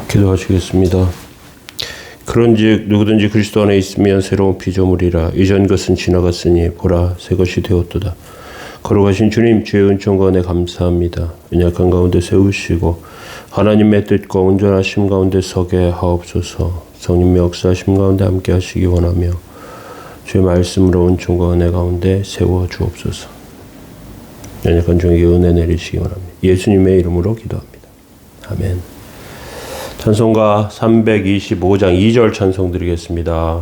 기도하시겠습니다. 그런즉 누구든지 그리스도 안에 있으면 새로운 피조물이라. 이전 것은 지나갔으니 보라 새 것이 되었도다. 걸어가신 주님 주의 은총과 은혜 감사합니다. 연약한 가운데 세우시고 하나님의 뜻과 온전하심 가운데 서게 하옵소서. 성령의 역사하심 가운데 함께 하시기 원하며 주의 말씀으로 은총과 은혜 가운데 세워 주옵소서. 연약한 종에게 은혜 내리시기 원합니다. 예수님의 이름으로 기도합니다. 아멘. 찬송가 325장 2절 찬송 드리겠습니다.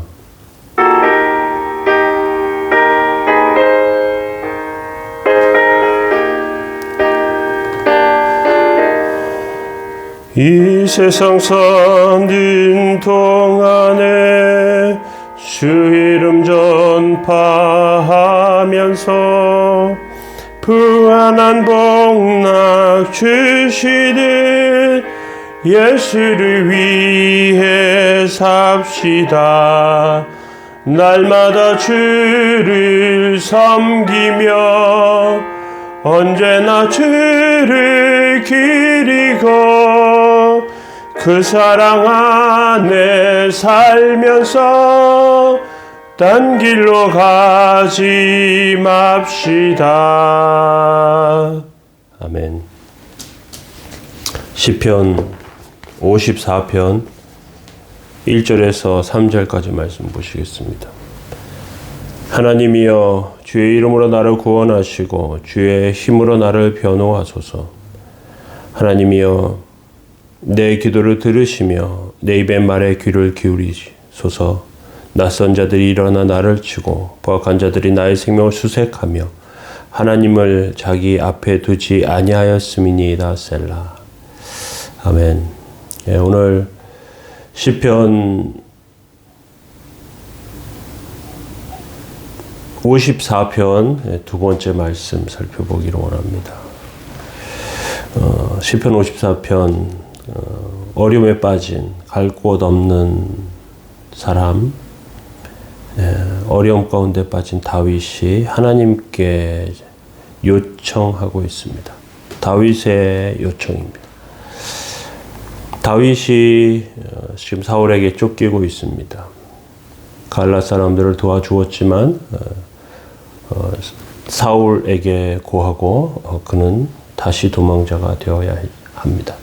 이 세상 사는 동안에 주 이름 전파하면서 부안한 복락 주시듯 예수를 위해 삽시다. 날마다 주를 섬기며 언제나 주를 기리고 그 사랑 안에 살면서 딴 길로 가지 맙시다. 아멘. 시편 54편 1절에서 3절까지 말씀 보시겠습니다. 하나님이여 주의 이름으로 나를 구원하시고 주의 힘으로 나를 변호하소서. 하나님이여 내 기도를 들으시며 내 입의 말에 귀를 기울이소서. 낯선 자들이 일어나 나를 치고 포악한 자들이 나의 생명을 수색하며 하나님을 자기 앞에 두지 아니하였음이니이다. 셀라. 아멘. 예, 오늘 시편 54편 두 번째 말씀 살펴보기를 원합니다. 시편 54편 어려움에 빠진 갈 곳 없는 사람, 어려움 가운데 빠진 다윗이 하나님께 요청하고 있습니다. 다윗의 요청입니다. 다윗이 지금 사울에게 쫓기고 있습니다. 갈라 사람들을 도와주었지만 사울에게 고하고 그는 다시 도망자가 되어야 합니다.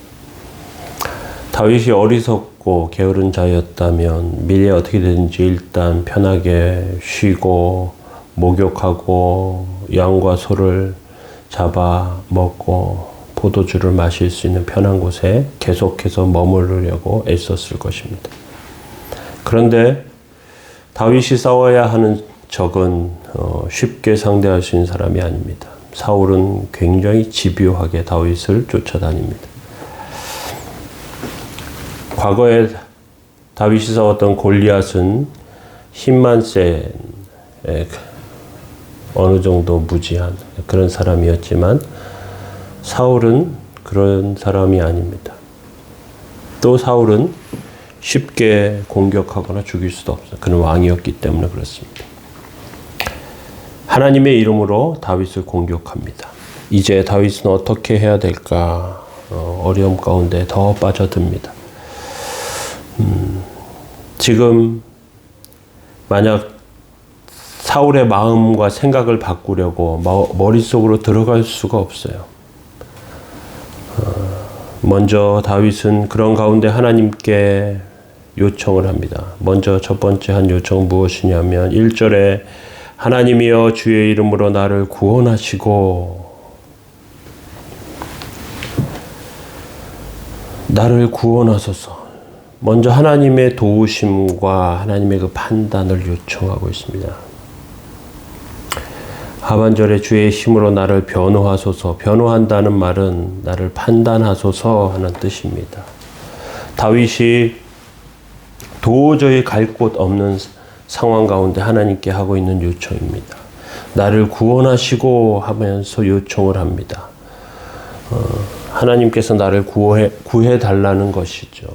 다윗이 어리석고 게으른 자였다면 미래에 어떻게 되든지 일단 편하게 쉬고 목욕하고 양과 소를 잡아 먹고 포도주를 마실 수 있는 편한 곳에 계속해서 머무르려고 애썼을 것입니다. 그런데 다윗이 싸워야 하는 적은 쉽게 상대할 수 있는 사람이 아닙니다. 사울은 굉장히 집요하게 다윗을 쫓아다닙니다. 과거에 다윗이 싸웠던 골리앗은 힘만 센 어느 정도 무지한 그런 사람이었지만 사울은 그런 사람이 아닙니다. 또 사울은 쉽게 공격하거나 죽일 수도 없어요. 그는 왕이었기 때문에 그렇습니다. 하나님의 이름으로 다윗을 공격합니다. 이제 다윗은 어떻게 해야 될까? 어려움 가운데 더 빠져듭니다. 지금 만약 사울의 마음과 생각을 바꾸려고 머릿속으로 들어갈 수가 없어요. 먼저 다윗은 그런 가운데 하나님께 요청을 합니다. 먼저 첫 번째 한 요청은 무엇이냐면 1절에 하나님이여 주의 이름으로 나를 구원하시고 나를 구원하소서. 먼저 하나님의 도우심과 하나님의 그 판단을 요청하고 있습니다. 하반절에 주의 힘으로 나를 변호하소서. 변호한다는 말은 나를 판단하소서 하는 뜻입니다. 다윗이 도저히 갈 곳 없는 상황 가운데 하나님께 하고 있는 요청입니다. 나를 구원하시고 하면서 요청을 합니다. 하나님께서 나를 구해달라는 것이죠.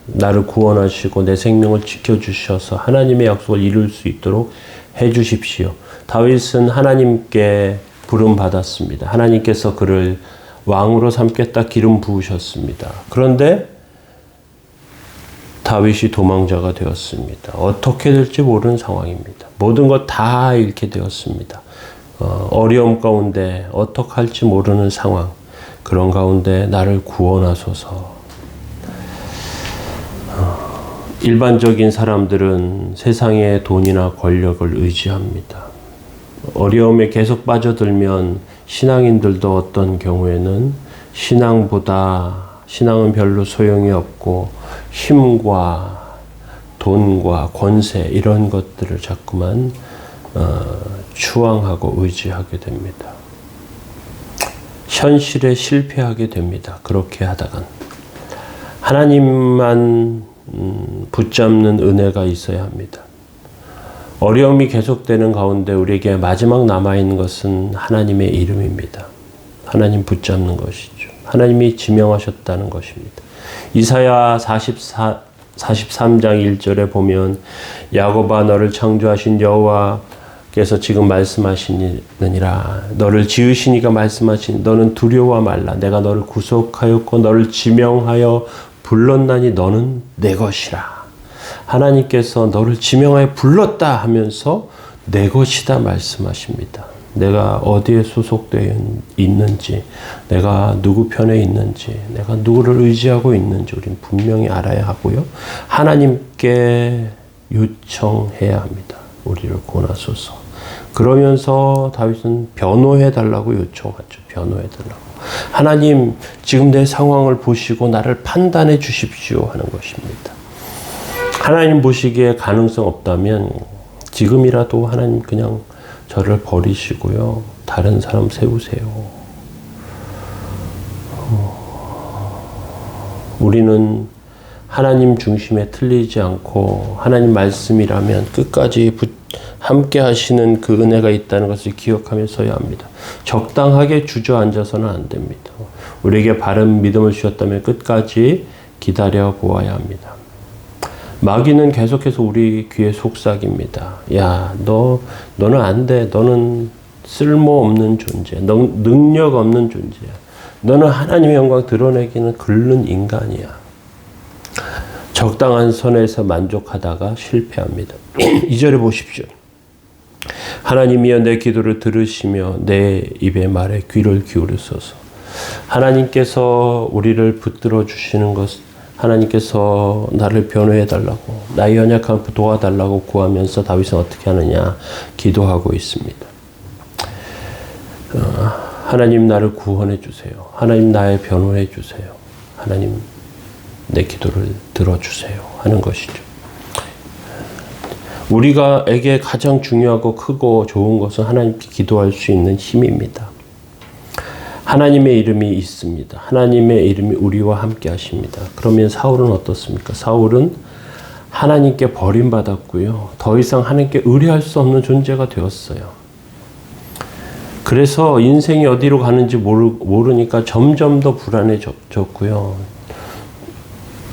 나를 구원하시고 내 생명을 지켜주셔서 하나님의 약속을 이룰 수 있도록 해주십시오. 다윗은 하나님께 부름받았습니다. 하나님께서 그를 왕으로 삼겠다 기름 부으셨습니다. 그런데 다윗이 도망자가 되었습니다. 어떻게 될지 모르는 상황입니다. 모든 것 다 잃게 되었습니다. 어려움 가운데 어떻게 할지 모르는 상황, 그런 가운데 나를 구원하소서. 일반적인 사람들은 세상의 돈이나 권력을 의지합니다. 어려움에 계속 빠져들면 신앙인들도 어떤 경우에는 신앙은 별로 소용이 없고 힘과 돈과 권세 이런 것들을 자꾸만 추앙하고 의지하게 됩니다. 현실에 실패하게 됩니다. 그렇게 하다간 하나님만 붙잡는 은혜가 있어야 합니다. 어려움이 계속되는 가운데 우리에게 마지막 남아있는 것은 하나님의 이름입니다. 하나님 붙잡는 것이죠. 하나님이 지명하셨다는 것입니다. 이사야 43장 1절에 보면 야곱아 너를 창조하신 여호와께서 지금 말씀하시느니라. 너를 지으신 이가 말씀하신 너는 두려워 말라. 내가 너를 구속하였고 너를 지명하여 불렀나니 너는 내 것이라. 하나님께서 너를 지명하여 불렀다 하면서 내 것이다 말씀하십니다. 내가 어디에 소속되어 있는지, 내가 누구 편에 있는지, 내가 누구를 의지하고 있는지 우리는 분명히 알아야 하고요. 하나님께 요청해야 합니다. 우리를 구원하소서. 그러면서 다윗은 변호해달라고 요청하죠. 변호해달라고. 하나님, 지금 내 상황을 보시고 나를 판단해 주십시오 하는 것입니다. 하나님 보시기에 가능성 없다면 지금이라도 하나님 그냥 저를 버리시고요. 다른 사람 세우세요. 우리는 하나님 중심에 틀리지 않고 하나님 말씀이라면 끝까지 함께 하시는 그 은혜가 있다는 것을 기억하며 서야 합니다. 적당하게 주저앉아서는 안 됩니다. 우리에게 바른 믿음을 주셨다면 끝까지 기다려 보아야 합니다. 마귀는 계속해서 우리 귀에 속삭입니다. 야, 너는 안 돼. 너는 쓸모없는 존재. 너 능력 없는 존재야. 너는 하나님의 영광 드러내기는 끓는 인간이야. 적당한 선에서 만족하다가 실패합니다. 2절에 보십시오. 하나님이여 내 기도를 들으시며 내 입의 말에 귀를 기울이소서. 하나님께서 우리를 붙들어 주시는 것, 하나님께서 나를 변호해달라고, 나의 연약함을 도와달라고 구하면서 다윗은 어떻게 하느냐? 기도하고 있습니다. 하나님 나를 구원해 주세요. 하나님 나의 변호해 주세요. 하나님 내 기도를 들어주세요 하는 것이죠. 우리가에게 가장 중요하고 크고 좋은 것은 하나님께 기도할 수 있는 힘입니다. 하나님의 이름이 있습니다. 하나님의 이름이 우리와 함께 하십니다. 그러면 사울은 어떻습니까? 사울은 하나님께 버림받았고요. 더 이상 하나님께 의뢰할 수 없는 존재가 되었어요. 그래서 인생이 어디로 가는지 모르니까 점점 더 불안해졌고요.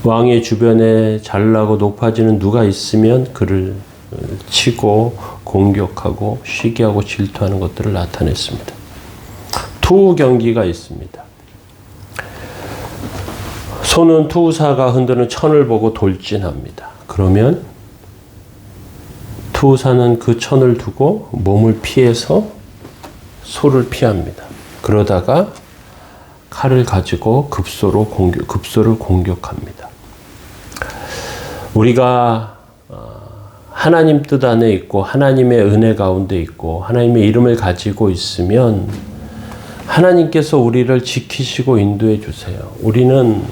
왕의 주변에 잘나고 높아지는 누가 있으면 그를 치고 공격하고 시기하고 질투하는 것들을 나타냈습니다. 투우 경기가 있습니다. 소는 투우사가 흔드는 천을 보고 돌진합니다. 그러면 투우사는 그 천을 두고 몸을 피해서 소를 피합니다. 그러다가 칼을 가지고 급소를 공격합니다. 우리가 하나님 뜻 안에 있고 하나님의 은혜 가운데 있고 하나님의 이름을 가지고 있으면 하나님께서 우리를 지키시고 인도해 주세요. 우리는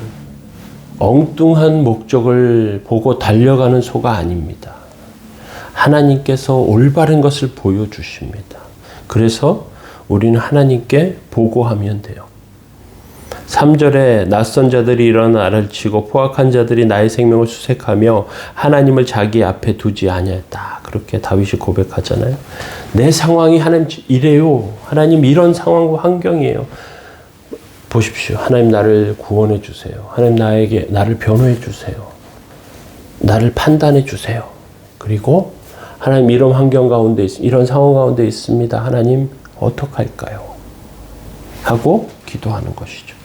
엉뚱한 목적을 보고 달려가는 소가 아닙니다. 하나님께서 올바른 것을 보여주십니다. 그래서 우리는 하나님께 보고하면 돼요. 3절에 낯선 자들이 일어나 나를 치고 포악한 자들이 나의 생명을 수색하며 하나님을 자기 앞에 두지 아니했다. 그렇게 다윗이 고백하잖아요. 내 상황이 하나님 이래요. 하나님 이런 상황과 환경이에요. 보십시오. 하나님 나를 구원해 주세요. 하나님 나를 변호해 주세요. 나를 판단해 주세요. 그리고 하나님 이런 환경 가운데 이런 상황 가운데 있습니다. 하나님 어떡할까요? 하고 기도하는 것이죠.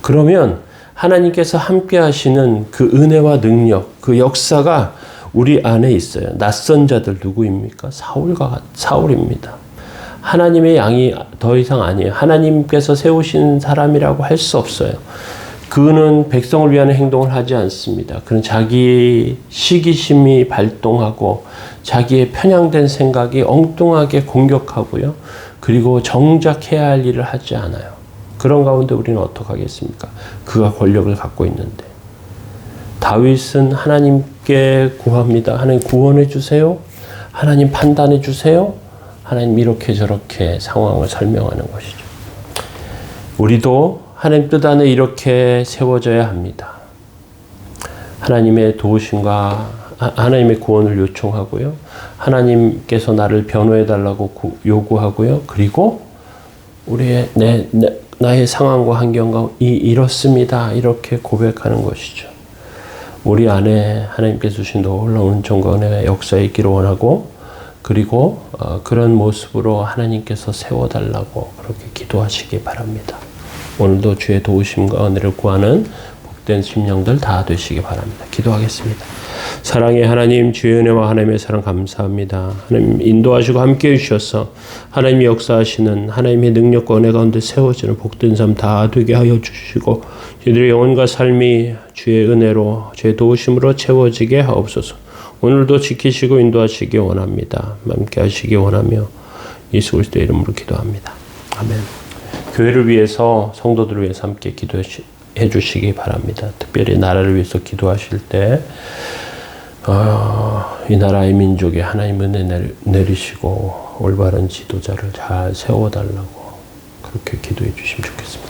그러면 하나님께서 함께 하시는 그 은혜와 능력, 그 역사가 우리 안에 있어요. 낯선 자들 누구입니까? 사울입니다. 하나님의 양이 더 이상 아니에요. 하나님께서 세우신 사람이라고 할 수 없어요. 그는 백성을 위한 행동을 하지 않습니다. 그는 자기 시기심이 발동하고 자기의 편향된 생각이 엉뚱하게 공격하고요. 그리고 정작 해야 할 일을 하지 않아요. 그런 가운데 우리는 어떻게 하겠습니까? 그가 권력을 갖고 있는데. 다윗은 하나님께 구합니다. 하나님 구원해 주세요. 하나님 판단해 주세요. 하나님 이렇게 저렇게 상황을 설명하는 것이죠. 우리도 하나님 뜻 안에 이렇게 세워져야 합니다. 하나님의 도우심과 하나님의 구원을 요청하고요. 하나님께서 나를 변호해 달라고 요구하고요. 그리고 우리의 나의 상황과 환경과 이렇습니다. 이렇게 고백하는 것이죠. 우리 안에 하나님께서 주신 놀라운 은총과 은혜가 역사에 있기를 원하고 그리고 그런 모습으로 하나님께서 세워달라고 그렇게 기도하시기 바랍니다. 오늘도 주의 도우심과 은혜를 구하는 복된 심령들 다 되시기 바랍니다. 기도하겠습니다. 사랑의 하나님, 주의 은혜와 하나님의 사랑 감사합니다. 하나님 인도하시고 함께해 주셔서 하나님이 역사하시는 하나님의 능력과 은혜 가운데 세워지는 복된 삶 다 되게 하여 주시고 저희들의 영혼과 삶이 주의 은혜로 주의 도우심으로 채워지게 하옵소서. 오늘도 지키시고 인도하시기 원합니다. 함께 하시기 원하며 예수 그리스도의 이름으로 기도합니다. 아멘. 교회를 위해서 성도들을 위해서 함께 기도해 주시기 바랍니다. 특별히 나라를 위해서 기도하실 때 이 나라의 민족에 하나님 은혜 내리시고 올바른 지도자를 잘 세워달라고 그렇게 기도해 주시면 좋겠습니다.